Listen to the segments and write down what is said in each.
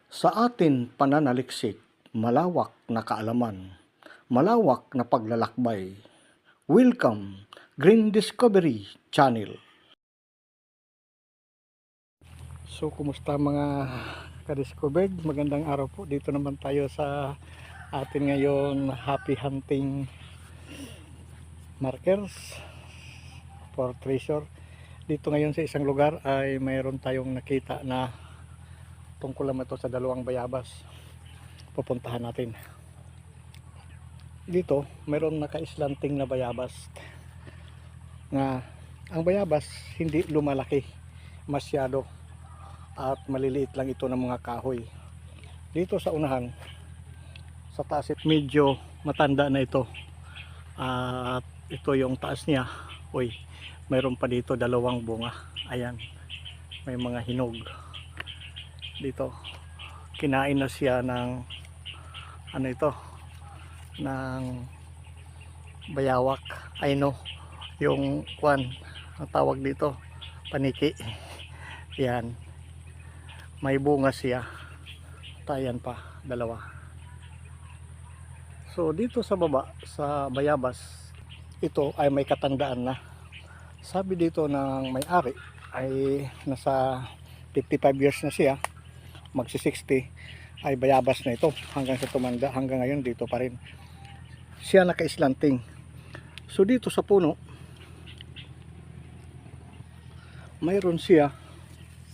Sa atin pananaliksik, malawak na kaalaman, malawak na paglalakbay. Welcome, Green Discovery Channel. So, kumusta mga ka-discovered? Magandang araw po. Dito naman tayo sa atin ngayon happy hunting markers for treasure. Dito ngayon sa isang lugar ay mayroon tayong nakita na tungkol naman ito sa dalawang bayabas. Pupuntahan natin. Dito mayroong naka-slanting na bayabas na ang bayabas hindi lumalaki masyado at maliliit lang ito ng mga kahoy. Dito sa unahan sa taas medyo matanda na ito at ito yung taas niya. Uy, mayroon pa dito dalawang bunga. Ayan, may mga hinog dito. Kinain na siya ng ano ito, ng bayawak. I know yung kwan ang tawag dito, paniki. Yan, may bunga siya. Tayan pa, dalawa. So dito sa baba sa bayabas, ito ay may katandaan na. Sabi dito ng may-ari ay nasa 55 years na siya, magsi 60, ay bayabas na ito hanggang sa tumanda. Hanggang ngayon dito pa rin siya naka-slanting. So dito sa puno mayroon siya,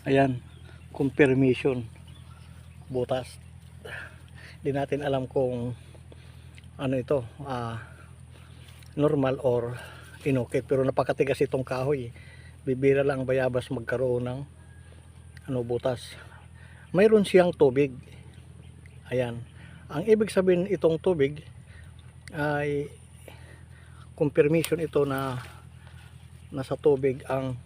ayan, confirmation butas. Di natin alam kung ano ito, normal or inukit, pero napakatigas itong kahoy. Bibira lang ang bayabas magkaroon ng ano, butas. Mayroon siyang tubig. Ayan, ang ibig sabihin itong tubig ay confirmation ito na nasa tubig, ang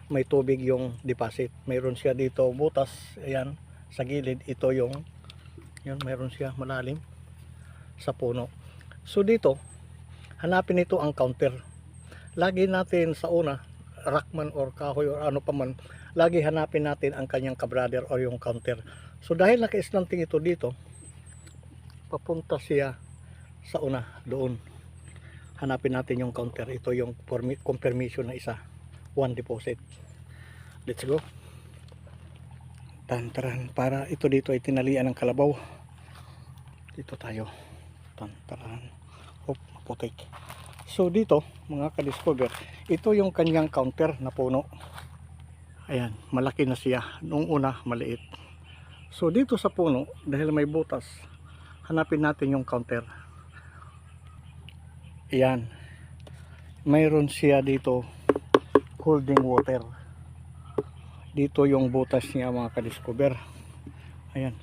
may tubig yung deposit. Mayroon siya dito butas, ayan, sa gilid. Ito yung yun, mayroon siya malalim sa puno. So dito hanapin ito ang counter. Lagi natin sa una, rockman or kahoy or ano pa man, lagi hanapin natin ang kanyang kabrader or yung counter. So dahil naka-slanting ito dito, papunta siya sa una doon. Hanapin natin yung counter. Ito yung confirmation na isa, one deposit. Let's go. Tantaran, para ito dito ay tinalian ng kalabaw. Dito tayo. Tantaran. Hop, maputik. So dito mga ka-discover, ito yung kanyang counter na puno. Ayan, malaki na siya. Noong una maliit. So dito sa puno, dahil may butas, hanapin natin yung counter. Ayan, mayroon siya dito holding water. Dito yung butas niya mga ka-discover. Ayan,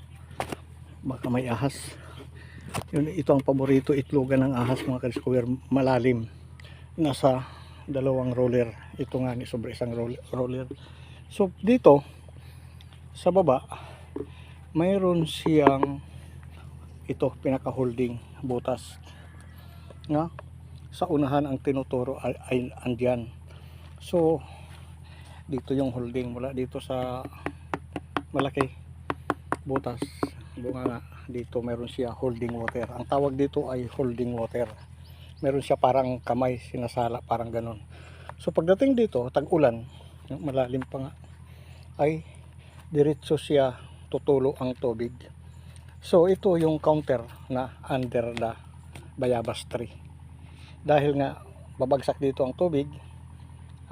baka may ahas. Yun, ito ang paborito itlogan ng ahas mga ka-discover, malalim. Nasa dalawang roller. Ito nga ni sobre isang roller. So dito sa baba mayroon siyang ito, pinaka holding butas nga sa unahan ang tinuturo ay andyan. So dito yung holding mula dito sa malaki butas bunga nga. Dito meron siya holding water. Ang tawag dito ay holding water. Meron siya parang kamay sinasala, parang ganon. So pagdating dito tag-ulan, malalim pa nga, ay diretso siya tutulo ang tubig. So ito yung counter na under the bayabas tree. Dahil nga babagsak dito ang tubig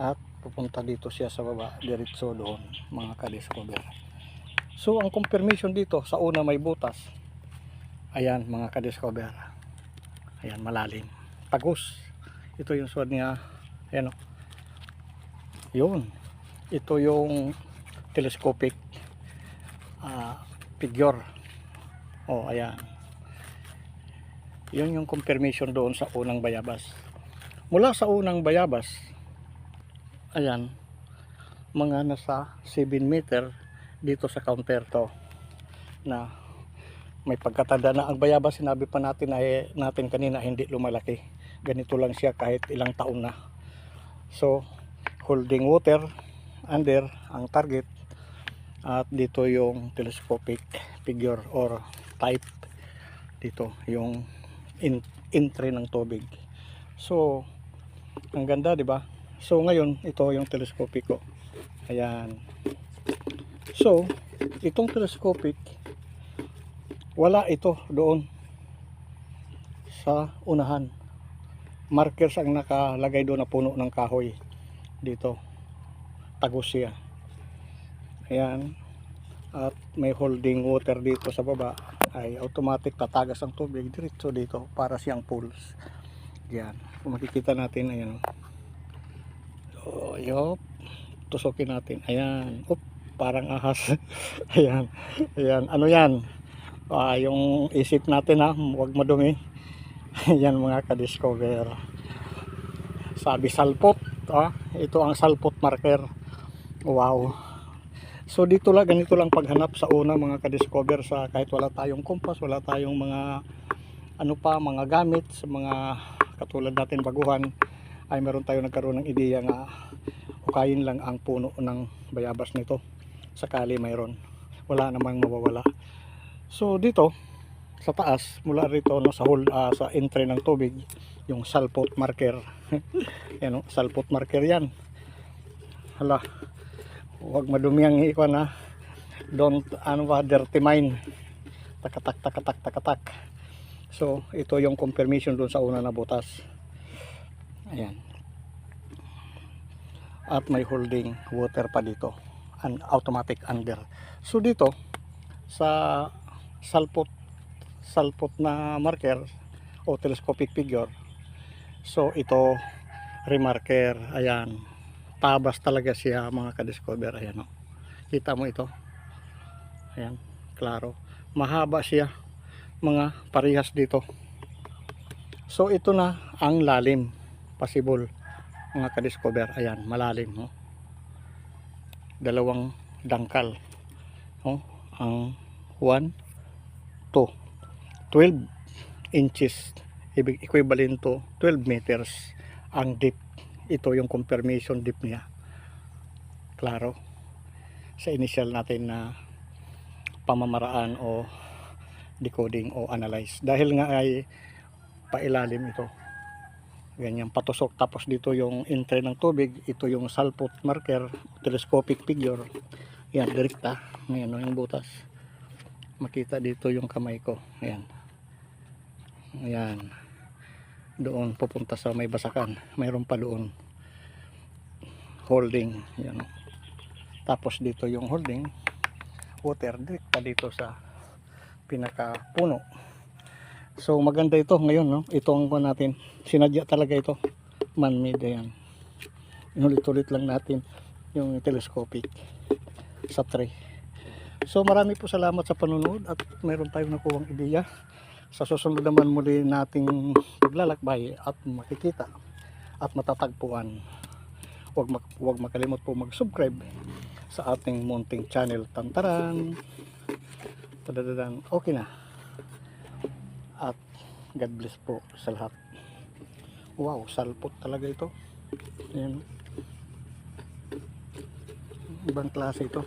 at pupunta dito siya sa baba, diretso doon mga ka-discover. So ang confirmation dito sa una may butas. Ayan mga ka-discover. Ayan, malalim. Tagus. Ito yung sword niya. Ayan o. Yun. Ito yung telescopic figure. Oh, ayan. Yun yung confirmation doon sa unang bayabas. Mula sa unang bayabas, ayan, mga nasa 7 meter dito sa counter to na may pagkatanda na ang bayabas. Sinabi pa natin kanina hindi lumalaki. Ganito lang siya kahit ilang taon na. So holding water under ang target At dito yung telescopic figure or type. Dito yung entry ng tubig. So ang ganda, di ba? So ngayon ito yung telescopic ko. Ayan. So itong telescopic, wala ito doon sa unahan. Markers ang nakalagay doon na puno ng kahoy. Dito tagos siya. Ayan. At may holding water dito sa baba, ay automatic tatagas ang tubig diretso dito para siyang pools. Yan, kung makikita natin, ayan. So yup, tusukin natin. Ayan, parang ahas. Ayan, ayan, ano yan, yung isip natin, huwag madumi. Yan mga ka-discover, sabi salpot. Ito ang salpot marker. Wow. So dito lang, ganito lang paghanap sa una mga ka-discover, sa kahit wala tayong kompas, wala tayong mga mga gamit, sa mga katulad natin baguhan, ay meron tayo nagkaroon ng ideya nga ukayin lang ang puno ng bayabas nito, sakali mayroon, wala namang mawawala. So dito sa taas, mula rito sa entry ng tubig, yung salpot marker. Yan, salpot marker yan. Hala, huwag madumi ang ikuan, don't dirty mind. Takatak. So ito yung confirmation doon sa una na butas. Ayan. At may holding water pa dito, automatic under. So dito sa salpot na marker o telescopic figure, so ito remarker. Ayan, tabas talaga siya mga ka-discover. Ayan, kita mo ito. Ayan, klaro, mahaba siya, mga parehas dito. So ito na ang lalim, possible mga ka-discover. Ayan, malalim, dalawang dangkal, ang 1 to 12 inches, equivalent to 12 meters ang deep. Ito yung confirmation deep niya, klaro, sa initial natin na pamamaraan o decoding o analyze. Dahil nga ay pailalim ito, ganyan patusok. Tapos dito yung entry ng tubig, ito yung salpot marker, telescopic figure. Yan, direkta. Ngayon yung butas, makita dito yung kamay ko. Ayan, doon pupunta sa may basakan, mayroon pa doon holding. Yan. Tapos dito yung holding water, direkta dito sa pinaka puno. So maganda ito ngayon, ito ang natin, sinadya talaga ito, man-made. Ayan, inulit-ulit lang natin yung telescopic sa tray. So marami po salamat sa panonood, at meron tayong nakuhang ideya. Sa susunod naman muli nating paglalakbay at makikita at matatagpuan, huwag makalimot po mag-subscribe sa ating munting channel. Tantaran, tadadadan, okay na. At God bless po sa lahat. Wow, salpot talaga ito. Ayan, ibang klase ito.